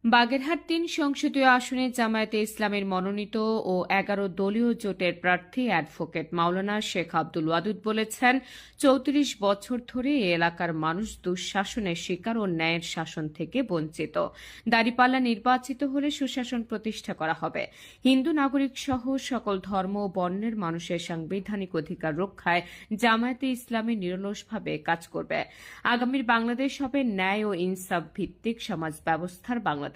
বাগেরহাট ৩ সংসদীয় আসনে জামায়াতে ইসলামের মনোনীত ও ১১ দলীয় জোটের প্রার্থী অ্যাডভোকেট মাওলানা শেখ আব্দুল ওয়াদুদ বলেছেন, ৩৪ বছর ধরে এ এলাকার মানুষ দুঃশাসনের শিকার ও ন্যায়ের শাসন থেকে বঞ্চিত। দাঁড়িপাল্লা নির্বাচিত হলে সুশাসন প্রতিষ্ঠা করা হবে। হিন্দু নাগরিক সহ সকল ধর্ম ও বর্ণের মানুষের সাংবিধানিক অধিকার রক্ষায় জামায়াতে ইসলামী নিরলসভাবে কাজ করবে। আগামীর বাংলাদেশ হবে ন্যায় ও ইনসাফ ভিত্তিক সমাজ ব্যবস্থার বাংলাদেশ।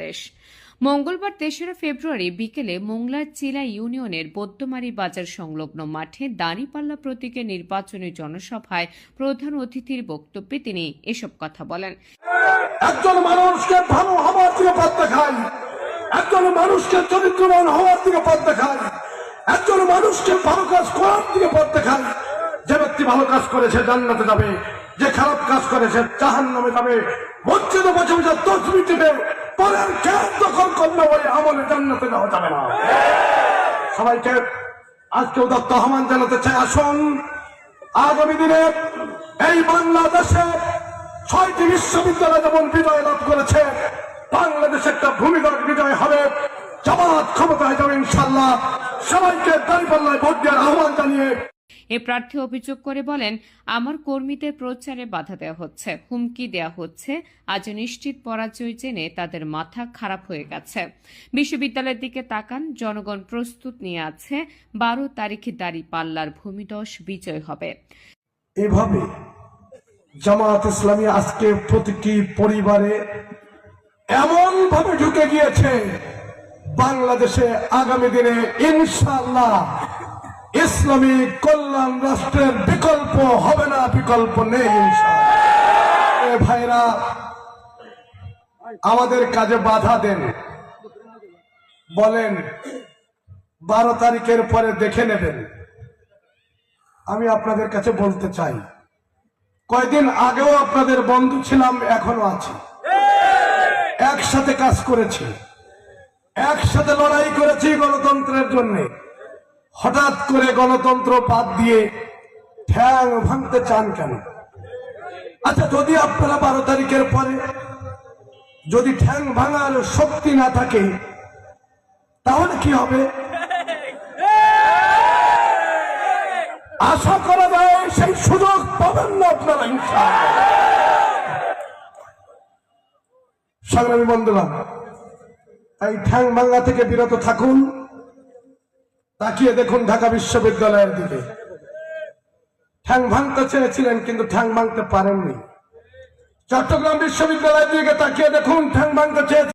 মঙ্গলবার ৩রা ফেব্রুয়ারি বিকেলে মোংলার চিলা ইউনিয়নের বদ্যমারি বাজার সংলগ্ন মাঠে দাঁড়িপাল্লা প্রতীকের নির্বাচনী জনসভায় প্রধান অতিথির বক্তব্যে তিনি এসব কথা বলেন। একজন মানুষকে ভালো হওয়ার দিকে পথ দেখায়, একজন মানুষকে চরিত্রবান হওয়ার দিকে পথ দেখায়, একজন মানুষকে ভালো কাজ করার দিকে পথ দেখায়। যে ব্যক্তি ভালো কাজ করে সে জান্নাতে যাবে, যে খারাপ কাজ করে সে জাহান্নামে যাবে। মসজিদে বসে বসে তসবিহ টিপে পরের জ্ঞান দখল করলে ওই আমলে জান্নাতে যাওয়া যাবে না। সবাইকে আজকে উদাত্ত আহ্বান জানাতে চাই, আসুন আগামী দিনে এই বাংলাদেশে ৬টি বিশ্ববিদ্যালয় যেমন বিজয় লাভ করেছে, বাংলাদেশে একটা ভূমিগত বিজয় হবে। জামাত ক্ষমতায় যাবে ইনশাআল্লাহ। সবাইকে দাঁড়িপাল্লায় ভোট দেওয়ার আহ্বান জানিয়ে এ প্রার্থী অভিযোগ করে বলেন, আমার কর্মীদের প্রচারে বাধা দেওয়া হচ্ছে, হুমকি দেওয়া হচ্ছে। আজ নিশ্চিত পরাজয় জেনে তাদের মাথা খারাপ হয়ে গেছে। বিশ্ববিদ্যালয়ের দিকে তাকান, জনগণ প্রস্তুত নিয়ে আছে। ১২ তারিখে দাঁড়িপাল্লার ভূমিদশ বিজয় হবে। এভাবে জামাত ইসলামী আজকে প্রতিটি পরিবারে এমন ভাবে ঢুকে গিয়েছে, বাংলাদেশে আগামী দিনে ইনশাআল্লাহ ইসলামী কল্যাণ রাষ্ট্রের বিকল্প হবে না, বিকল্প নেই ইনশাআল্লাহ। ভাইরা আমাদের কাজে বাধা দেন, বলেন ১২ তারিখের পরে দেখে নেবেন। আমি আপনাদের কাছে বলতে চাই, কয়েকদিন আগেও আপনাদের বন্ধু ছিলাম, এখনো আছি। একসাথে কাজ করেছি, একসাথে লড়াই করেছি গণতন্ত্রের জন্য। হঠাৎ করে গণতন্ত্র বাদ দিয়ে ঠ্যাং ভাঙতে চান কেন? আচ্ছা, যদি আপনারা ১২ তারিখের পরে যদি ঠ্যাং ভাঙার শক্তি না থাকে, তাহলে কি হবে? আশা করা যায় সেই সুযোগ পাবেন না আপনারা ইনশাআল্লাহ। সংগ্রামী বন্ধুরা, এই ঠ্যাং ভাঙা থেকে বিরত থাকুন। তাকিয়ে দেখুন ঢাকা বিশ্ববিদ্যালয়ের দিকে। ঠ্যাং ভাঙতে চেয়েছিলেন কিন্তু ঠ্যাং ভাঙতে পারেননি। চট্টগ্রাম বিশ্ববিদ্যালয়ের দিকে তাকিয়ে দেখুন, ঠ্যাং ভাঙতে চেয়েছিলেন।